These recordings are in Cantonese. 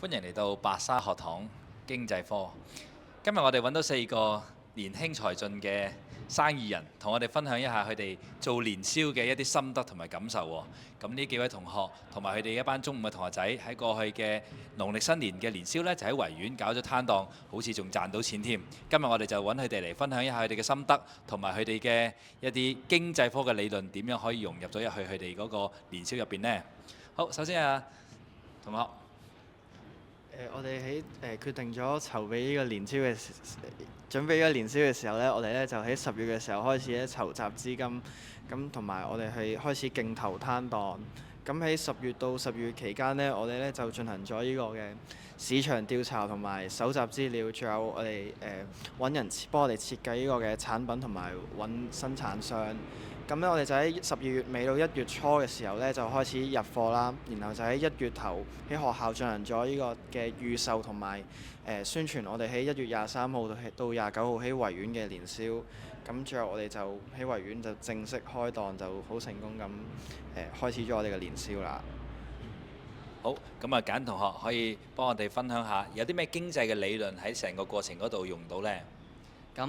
歡迎嚟到白沙學堂經濟科。今日我哋揾到4個年輕才俊嘅生意人，同我哋分享一下佢哋做年宵嘅一啲心得同埋感受喎。咁呢幾位同學同埋佢哋一班中五嘅同學仔喺過去嘅農曆新年嘅年宵呢，就喺維園搞咗攤檔，好似仲賺到錢添。今日我哋就揾佢哋嚟分享一下佢哋嘅心得，同埋佢哋嘅一啲經濟科嘅理論點樣可以融入咗入去佢哋嗰個年宵入邊呢？好，首先同學。我哋喺決定咗籌備呢個年宵嘅準備呢個年宵嘅時候呢，我哋呢就喺10月嘅時候開始咧籌集資金，咁同埋我哋係開始競投攤檔。咁喺10月到12月期間呢，我哋呢就進行咗呢個嘅市場調查同埋搜集資料，仲有我哋揾人幫我哋設計呢個嘅產品同埋揾生產商。咁咧，我哋就喺12月尾到1月初嘅時候咧，就開始入貨啦。然後就喺1月頭喺學校進行咗呢個嘅預售同埋宣傳。我哋喺1月23號到29號喺維園嘅年宵。咁最後我哋就喺維園就正式開檔，就好成功咁開始咗我哋嘅年宵啦。好，咁啊，簡同學可以幫我哋分享下，有啲咩經濟嘅理論喺成個過程嗰度用到呢？咁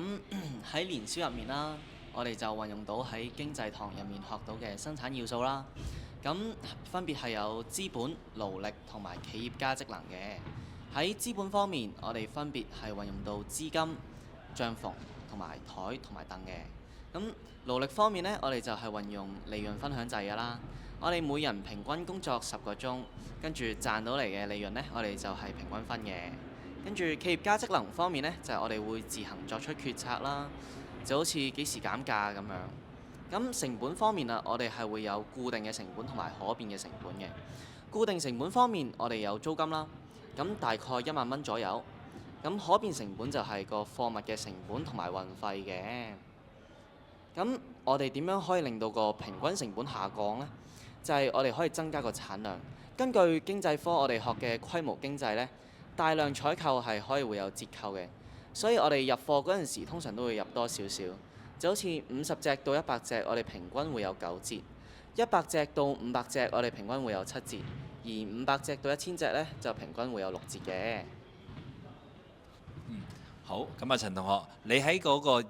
喺年宵入面啦，我哋就運用到喺經濟堂入面學到嘅生產要素啦。咁分別係有資本、勞力同埋企業家職能嘅。喺資本方面，我哋分別係運用到資金、帳篷同埋枱同埋凳嘅。咁勞力方面呢，我哋就係運用利潤分享制㗎啦。我哋每人平均工作10個鐘，跟住賺到嚟嘅利潤呢，我哋就係平均分嘅。跟住企業家職能方面呢，就係我哋會自行作出決策啦，就好似幾時減價咁樣。咁成本方面啊，我哋係會有固定嘅成本同埋可變嘅成本嘅。固定成本方面，我哋有租金啦，咁大概1萬蚊左右。咁可變成本就係個貨物嘅成本同埋運費嘅。咁我哋點樣可以令到個平均成本下降呢？就係我哋可以增加個產量。根據經濟科我哋學嘅規模經濟呢，大量採購係可以會有折扣嘅，所以我哋入貨嗰陣時通常都會入多少少，就好似50隻到100隻，我哋平均會有9折；100隻到500隻，我哋平均會有7折；而500隻到1000隻呢，就平均會有6折嘅。好，咁啊，陳同學，你喺嗰個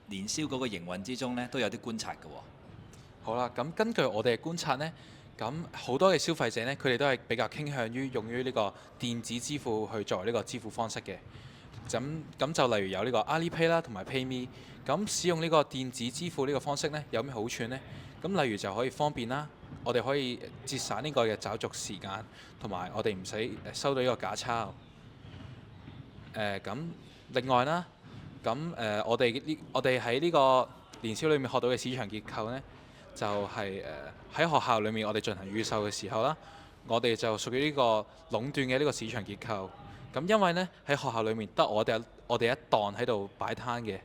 年宵嗰個營運之中呢，都有啲觀察嘅喎。好啦，咁根據我哋嘅觀察呢，咁好多嘅消費者呢，佢哋都係比較傾向於用於呢個電子支付去作為呢個支付方式嘅。咁就例如有呢個 Alipay 啦，同埋 PayMe。咁使用呢個電子支付呢個方式呢，有咩好處呢？咁例如就可以方便啦，我哋可以節省呢個嘅找續時間，同埋我哋唔使收到呢個假鈔。咁另外啦，我哋喺呢個年宵裏面學到嘅市場結構呢，就係喺學校裏面我哋進行預售嘅時候啦，我哋就屬於呢個壟斷嘅呢個市場結構。咁因為呢，喺學校裏面得我哋一檔喺度擺攤嘅，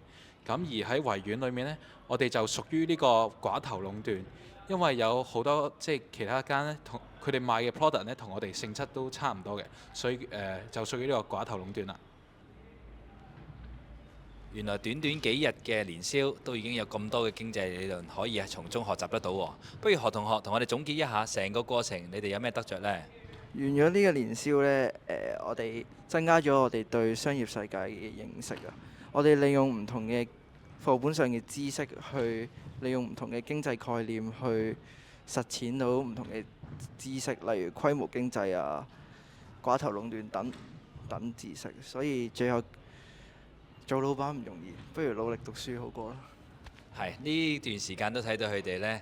咁而喺維園裏面呢，我哋就屬於呢個寡頭壟斷，因為有好多即係其他間呢，同佢哋賣嘅 product 呢，同我哋性質都差唔多嘅，所以就屬於呢個寡頭壟斷啦。原來短短幾日嘅年宵都已經有咁多嘅經濟理論可以係從中學習得到喎。不如何同學同我哋總結一下成個過程，你哋有咩得着呢？完咗呢個年宵呢，我哋增加咗我哋對商業世界嘅認識啊！我哋利用唔同嘅課本上嘅知識，去利用唔同嘅經濟概念去實踐到唔同嘅知識，例如規模經濟啊、寡頭壟斷等知識。所以最後做老闆唔容易，不如努力讀書好過啦。係呢段時間都睇到佢哋呢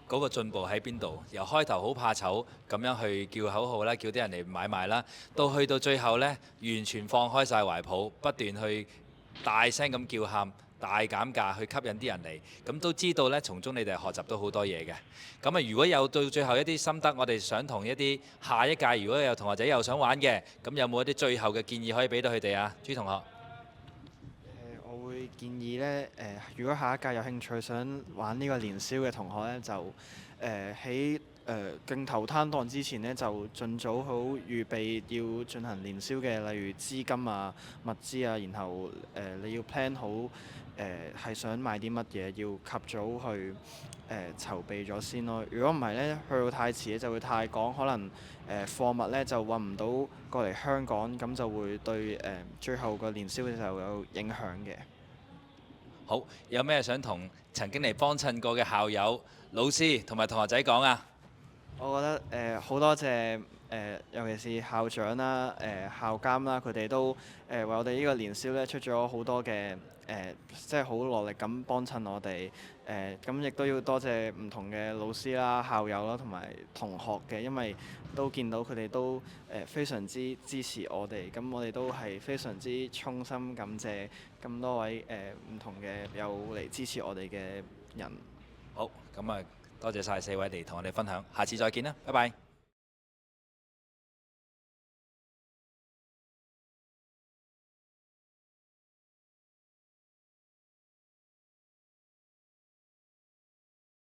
嗰個進步喺邊度？由開頭好怕醜咁樣去叫口號啦，叫啲人嚟買賣啦，到去到最後呢，完全放開晒懷抱，不斷去大聲咁叫喊、大減價去吸引啲人嚟。咁都知道呢，從中你哋學習到好多嘢嘅。咁啊，如果有到最後一啲心得，我哋想同一啲下一屆如果有同學仔又想玩嘅，咁有冇一啲最後嘅建議可以俾到佢哋啊？朱同學。我會建議呢，如果下一屆有興趣想玩呢個年宵嘅同學呢，就喺競投攤檔之前呢，就盡早好預備要進行年宵嘅，例如資金啊、物資啊，然後你要 plan 好係想賣啲乜嘢，要及早去籌備咗先咯。如果唔係呢，去到太遲咧就會太趕，可能貨物呢就運唔到過嚟香港，咁就會對最後個年宵嘅時候有影響嘅。好，有咩想同曾經嚟幫襯過嘅校友、老師同埋同學仔講啊？我覺得好多謝尤其是校長啦、校監啦，佢哋都為我哋呢個年宵咧出咗好多嘅即係好落力咁幫襯我哋。咁亦都要多謝唔同嘅老師啦、校友啦同埋同學嘅，因為都見到佢哋都非常之支持我哋，咁我哋都係非常之衷心感謝咁多位唔同嘅有嚟支持我哋嘅人。好，咁啊，多謝晒4位嚟同我哋分享，下次再見啦，拜拜。